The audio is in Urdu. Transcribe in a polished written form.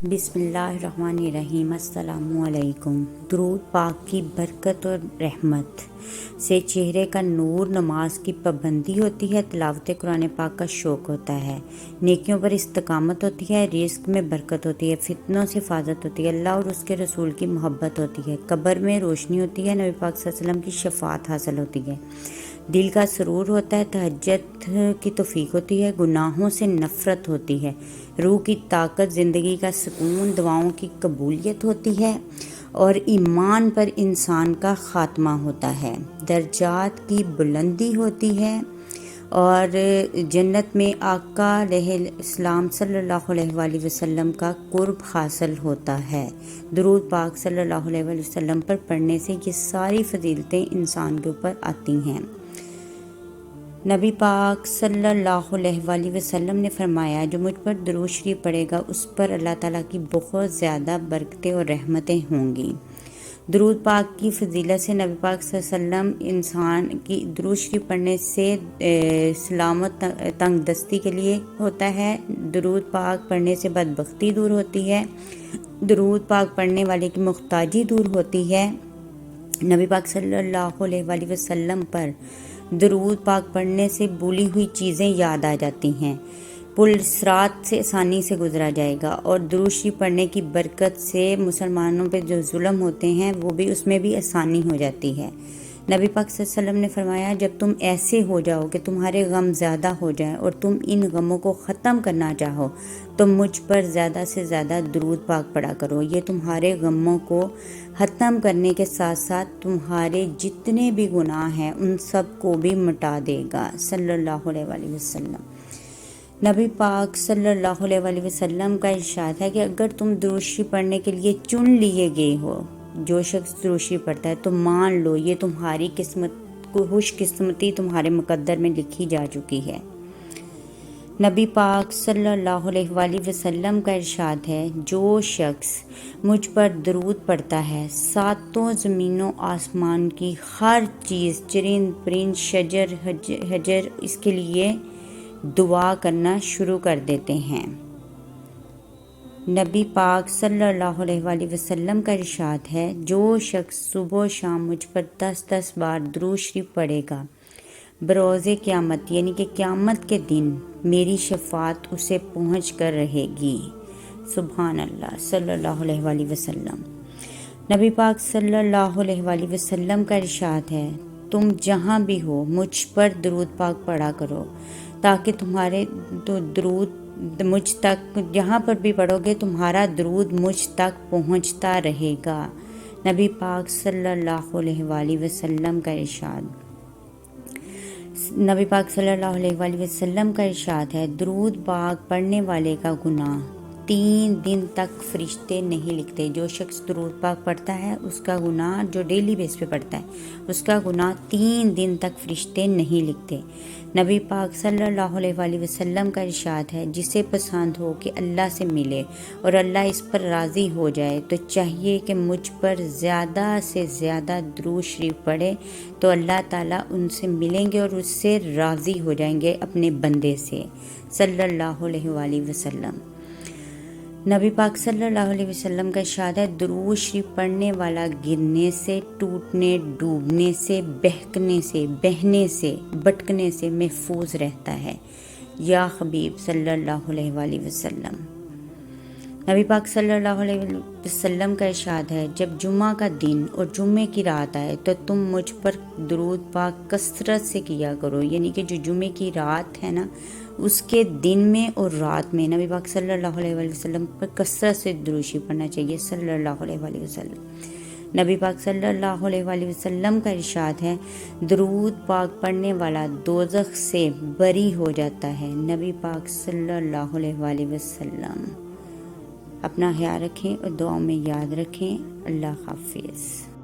بسم اللہ الرحمن الرحیم۔ السلام علیکم۔ درود پاک کی برکت اور رحمت سے چہرے کا نور، نماز کی پابندی ہوتی ہے، تلاوت قرآن پاک کا شوق ہوتا ہے، نیکیوں پر استقامت ہوتی ہے، رزق میں برکت ہوتی ہے، فتنوں سے حفاظت ہوتی ہے، اللہ اور اس کے رسول کی محبت ہوتی ہے، قبر میں روشنی ہوتی ہے، نبی پاک صلی اللہ علیہ وسلم کی شفاعت حاصل ہوتی ہے، دل کا سرور ہوتا ہے، تہجد کی توفیق ہوتی ہے، گناہوں سے نفرت ہوتی ہے، روح کی طاقت، زندگی کا سکون، دعاؤں کی قبولیت ہوتی ہے اور ایمان پر انسان کا خاتمہ ہوتا ہے، درجات کی بلندی ہوتی ہے اور جنت میں آقا علیہ السلام صلی اللہ علیہ وآلہ وسلم کا قرب حاصل ہوتا ہے۔ درود پاک صلی اللہ علیہ وآلہ وسلم پر پڑھنے سے یہ ساری فضیلتیں انسان کے اوپر آتی ہیں۔ نبی پاک صلی اللہ علیہ وآلہ وسلم نے فرمایا، جو مجھ پر درود شریف پڑھے گا اس پر اللہ تعالیٰ کی بہت زیادہ برکتیں اور رحمتیں ہوں گی۔ درود پاک کی فضیلت سے نبی پاک صلی اللہ علیہ وسلم انسان کی درود شریف پڑھنے سے سلامت تنگ دستی کے لیے ہوتا ہے، درود پاک پڑھنے سے بدبختی دور ہوتی ہے، درود پاک پڑھنے والے کی محتاجی دور ہوتی ہے، نبی پاک صلی اللہ علیہ وآلہ وسلم پر درود پاک پڑھنے سے بھولی ہوئی چیزیں یاد آ جاتی ہیں، پل صراط سے آسانی سے گزرا جائے گا، اور درود شریف پڑھنے کی برکت سے مسلمانوں پہ جو ظلم ہوتے ہیں وہ بھی اس میں بھی آسانی ہو جاتی ہے۔ نبی پاک صلی اللہ علیہ وسلم نے فرمایا، جب تم ایسے ہو جاؤ کہ تمہارے غم زیادہ ہو جائیں اور تم ان غموں کو ختم کرنا چاہو تو مجھ پر زیادہ سے زیادہ درود پاک پڑھا کرو، یہ تمہارے غموں کو ختم کرنے کے ساتھ ساتھ تمہارے جتنے بھی گناہ ہیں ان سب کو بھی مٹا دے گا، صلی اللہ علیہ وآلہ وسلم۔ نبی پاک صلی اللہ علیہ وآلہ وسلم کا ارشاد ہے کہ اگر تم درود شریف پڑھنے کے لیے چن لیے گئے ہو، جو شخص درود شریف پڑھتا ہے، تو مان لو یہ تمہاری قسمت کو، خوش قسمتی تمہارے مقدر میں لکھی جا چکی ہے۔ نبی پاک صلی اللہ علیہ وآلہ وسلم کا ارشاد ہے، جو شخص مجھ پر درود پڑھتا ہے، ساتوں زمینوں آسمان کی ہر چیز، چرند پرند، شجر حجر اس کے لیے دعا کرنا شروع کر دیتے ہیں۔ نبی پاک صلی اللہ علیہ وآلہ وسلم کا ارشاد ہے، جو شخص صبح و شام مجھ پر 10 بار درود شریف پڑھے گا، بروز قیامت یعنی کہ قیامت کے دن میری شفاعت اسے پہنچ کر رہے گی، سبحان اللہ، صلی اللہ علیہ وآلہ وسلم۔ نبی پاک صلی اللہ علیہ وآلہ وسلم کا ارشاد ہے، تم جہاں بھی ہو مجھ پر درود پاک پڑھا کرو تاکہ تمہارے درود مجھ تک، جہاں پر بھی پڑھو گے تمہارا درود مجھ تک پہنچتا رہے گا۔ نبی پاک صلی اللہ علیہ وآلہ وسلم کا ارشاد، نبی پاک صلی اللہ علیہ وآلہ وسلم کا ارشاد ہے، درود پاک پڑھنے والے کا گناہ 3 دن تک فرشتے نہیں لکھتے۔ جو شخص درود پاک پڑھتا ہے اس کا گناہ، جو ڈیلی بیس پہ پڑھتا ہے اس کا گناہ 3 دن تک فرشتے نہیں لکھتے۔ نبی پاک صلی اللہ علیہ وآلہ وسلم کا ارشاد ہے، جسے پسند ہو کہ اللہ سے ملے اور اللہ اس پر راضی ہو جائے تو چاہیے کہ مجھ پر زیادہ سے زیادہ درود شریف پڑھے، تو اللہ تعالیٰ ان سے ملیں گے اور اس سے راضی ہو جائیں گے اپنے بندے سے، صلی اللہ علیہ وآلہ وسلم۔ نبی پاک صلی اللہ علیہ وسلم کا ارشاد ہے، درود شریف پڑھنے والا گرنے سے، ٹوٹنے، ڈوبنے سے، بہکنے سے، بہنے سے، بھٹکنے سے محفوظ رہتا ہے، یا حبیب صلی اللہ علیہ وآلہ وسلم۔ نبی پاک صلی اللہ علیہ وسلم کا ارشاد ہے، جب جمعہ کا دن اور جمعے کی رات آئے تو تم مجھ پر درود پاک کثرت سے کیا کرو، یعنی کہ جو جمعے کی رات ہے نا، اس کے دن میں اور رات میں نبی پاک صلی اللہ علیہ وآلہ وسلم پر کثرت سے درود شریف پڑھنا چاہیے، صلی اللہ علیہ وآلہ وسلم۔ نبی پاک صلی اللہ علیہ وآلہ وسلم کا ارشاد ہے، درود پاک پڑھنے والا دوزخ سے بری ہو جاتا ہے، نبی پاک صلی اللہ علیہ وآلہ وسلم۔ اپنا خیال رکھیں اور دعاؤں میں یاد رکھیں۔ اللہ حافظ۔